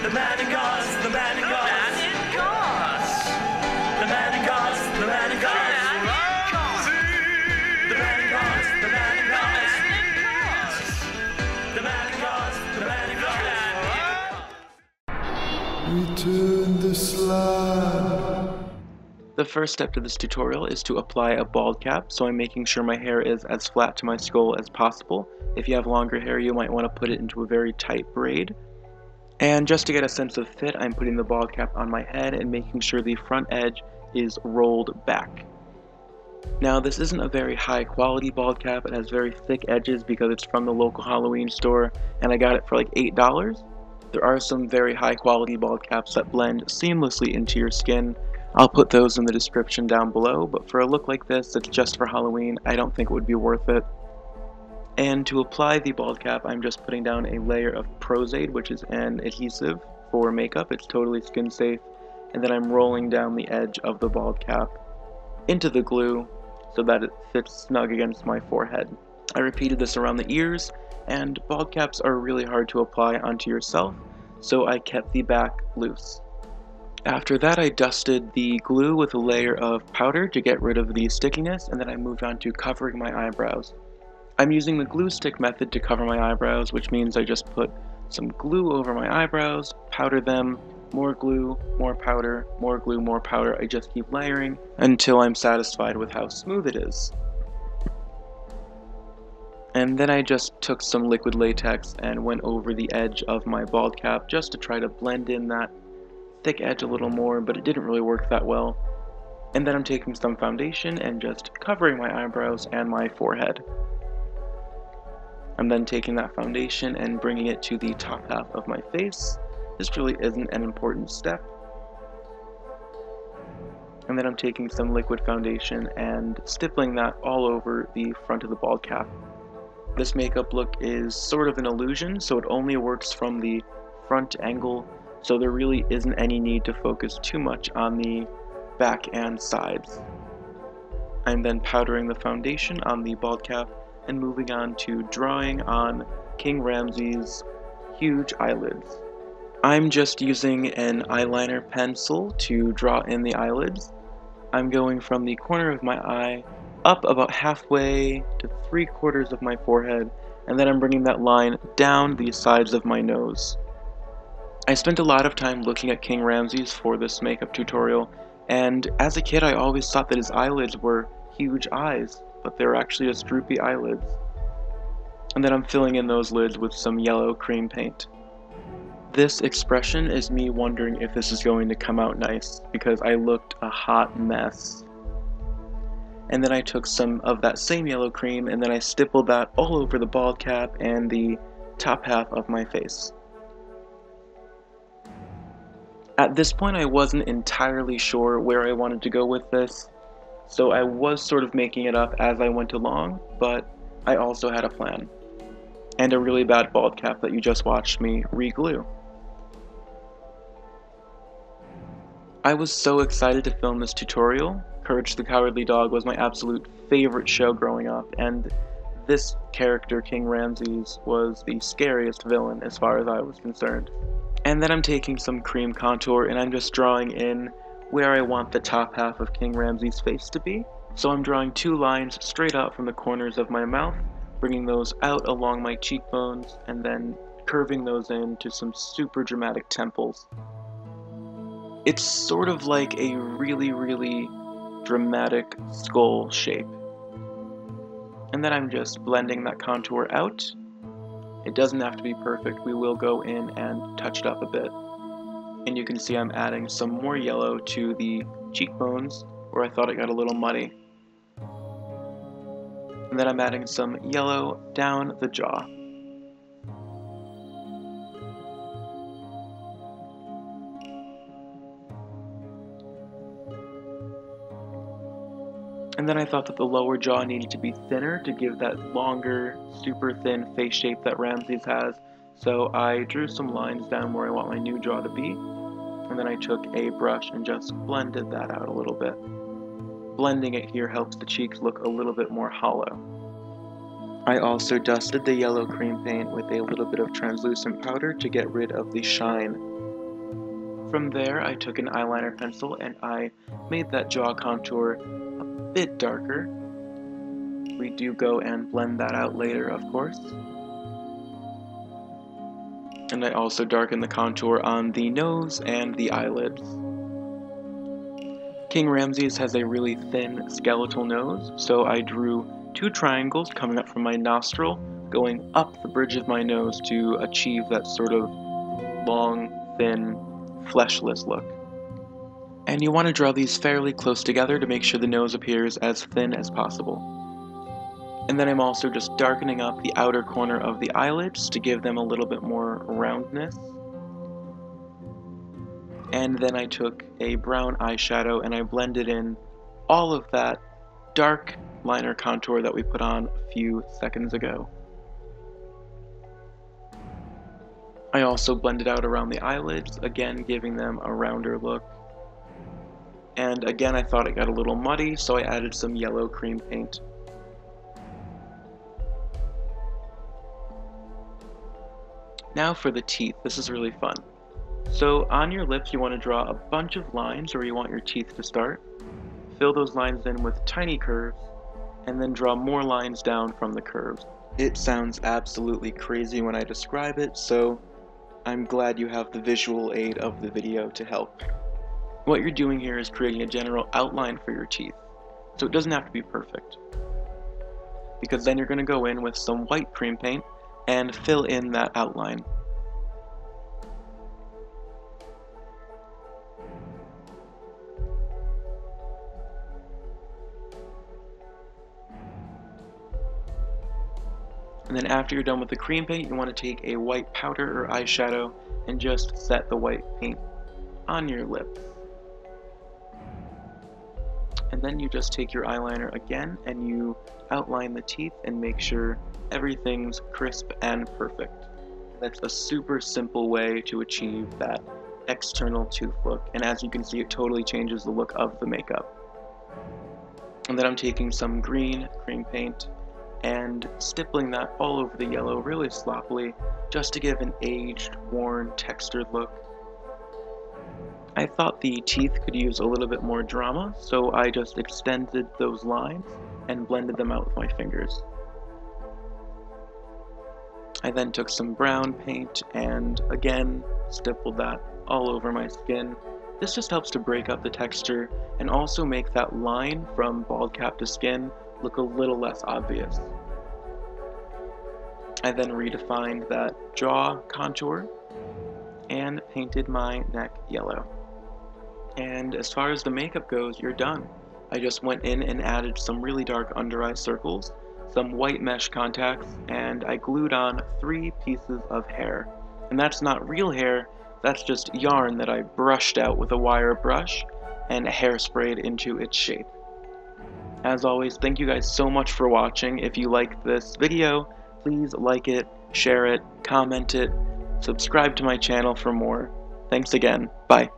the man in gauze, the man in gauze, the man in gauze, the man in gauze, the man in gauze, the man in gauze, the man in gauze, the man in gauze. Return the slab. The first step to this tutorial is to apply a bald cap, so I'm making sure my hair is as flat to my skull as possible. If you have longer hair, you might want to put it into a very tight braid. And just to get a sense of fit, I'm putting the bald cap on my head and making sure the front edge is rolled back. Now, this isn't a very high quality bald cap. It has very thick edges because it's from the local Halloween store, and I got it for like $8. There are some very high quality bald caps that blend seamlessly into your skin. I'll put those in the description down below, but for a look like this that's just for Halloween, I don't think it would be worth it. And to apply the bald cap, I'm just putting down a layer of Prozaid, which is an adhesive for makeup. It's totally skin safe. And then I'm rolling down the edge of the bald cap into the glue so that it fits snug against my forehead. I repeated this around the ears, and bald caps are really hard to apply onto yourself, so I kept the back loose. After that, I dusted the glue with a layer of powder to get rid of the stickiness, and then I moved on to covering my eyebrows. I'm using the glue stick method to cover my eyebrows, which means I just put some glue over my eyebrows, powder them, more glue, more powder, more glue, more powder. I just keep layering until I'm satisfied with how smooth it is. And then I just took some liquid latex and went over the edge of my bald cap just to try to blend in that thick edge a little more, but it didn't really work that well. And then I'm taking some foundation and just covering my eyebrows and my forehead. I'm then taking that foundation and bringing it to the top half of my face. This really isn't an important step. And then I'm taking some liquid foundation and stippling that all over the front of the bald cap. This makeup look is sort of an illusion, so it only works from the front angle, so there really isn't any need to focus too much on the back and sides. I'm then powdering the foundation on the bald cap and moving on to drawing on King Ramses' huge eyelids. I'm just using an eyeliner pencil to draw in the eyelids. I'm going from the corner of my eye up about halfway to 3/4 of my forehead, and then I'm bringing that line down the sides of my nose. I spent a lot of time looking at King Ramses for this makeup tutorial, and as a kid I always thought that his eyelids were huge eyes, but they're actually just droopy eyelids. And then I'm filling in those lids with some yellow cream paint. This expression is me wondering if this is going to come out nice, because I looked a hot mess. And then I took some of that same yellow cream and then I stippled that all over the bald cap and the top half of my face. At this point I wasn't entirely sure where I wanted to go with this, so I was sort of making it up as I went along, but I also had a plan. And a really bad bald cap that you just watched me re-glue. I was so excited to film this tutorial. Courage the Cowardly Dog was my absolute favorite show growing up, and this character, King Ramses, was the scariest villain as far as I was concerned. And then I'm taking some cream contour and I'm just drawing in where I want the top half of King Ramses' face to be. So I'm drawing 2 lines straight out from the corners of my mouth, bringing those out along my cheekbones, and then curving those into some super dramatic temples. It's sort of like a really, really dramatic skull shape. And then I'm just blending that contour out. It doesn't have to be perfect. We will go in and touch it up a bit. And you can see I'm adding some more yellow to the cheekbones where I thought it got a little muddy. And then I'm adding some yellow down the jaw. And then I thought that the lower jaw needed to be thinner to give that longer, super thin face shape that Ramses has. So I drew some lines down where I want my new jaw to be. And then I took a brush and just blended that out a little bit. Blending it here helps the cheeks look a little bit more hollow. I also dusted the yellow cream paint with a little bit of translucent powder to get rid of the shine From there, I took an eyeliner pencil and I made that jaw contour a bit darker. We do go and blend that out later, of course. And I also darken the contour on the nose and the eyelids. King Ramses has a really thin skeletal nose, so I drew 2 triangles coming up from my nostril, going up the bridge of my nose to achieve that sort of long, thin, fleshless look. And you want to draw these fairly close together to make sure the nose appears as thin as possible. And then I'm also just darkening up the outer corner of the eyelids to give them a little bit more roundness. And then I took a brown eyeshadow and I blended in all of that dark liner contour that we put on a few seconds ago. I also blended out around the eyelids, again giving them a rounder look. And again, I thought it got a little muddy, so I added some yellow cream paint. Now for the teeth. This is really fun. So on your lips, you want to draw a bunch of lines where you want your teeth to start. Fill those lines in with tiny curves, and then draw more lines down from the curves. It sounds absolutely crazy when I describe it, so I'm glad you have the visual aid of the video to help. What you're doing here is creating a general outline for your teeth, so it doesn't have to be perfect. Because then you're going to go in with some white cream paint and fill in that outline. And then after you're done with the cream paint, you want to take a white powder or eyeshadow and just set the white paint on your lips. And then you just take your eyeliner again and you outline the teeth and make sure everything's crisp and perfect. That's a super simple way to achieve that external tooth look, and as you can see, it totally changes the look of the makeup. And then I'm taking some green cream paint and stippling that all over the yellow really sloppily, just to give an aged, worn, textured look. I thought the teeth could use a little bit more drama, so I just extended those lines and blended them out with my fingers. I then took some brown paint and again stippled that all over my skin. This just helps to break up the texture and also make that line from bald cap to skin look a little less obvious. I then redefined that jaw contour and painted my neck yellow. And as far as the makeup goes, you're done. I just went in and added some really dark under eye circles, some white mesh contacts, and I glued on 3 pieces of hair. And that's not real hair, that's just yarn that I brushed out with a wire brush and hairsprayed into its shape. As always, thank you guys so much for watching. If you liked this video, please like it, share it, comment it, subscribe to my channel for more. Thanks again. Bye.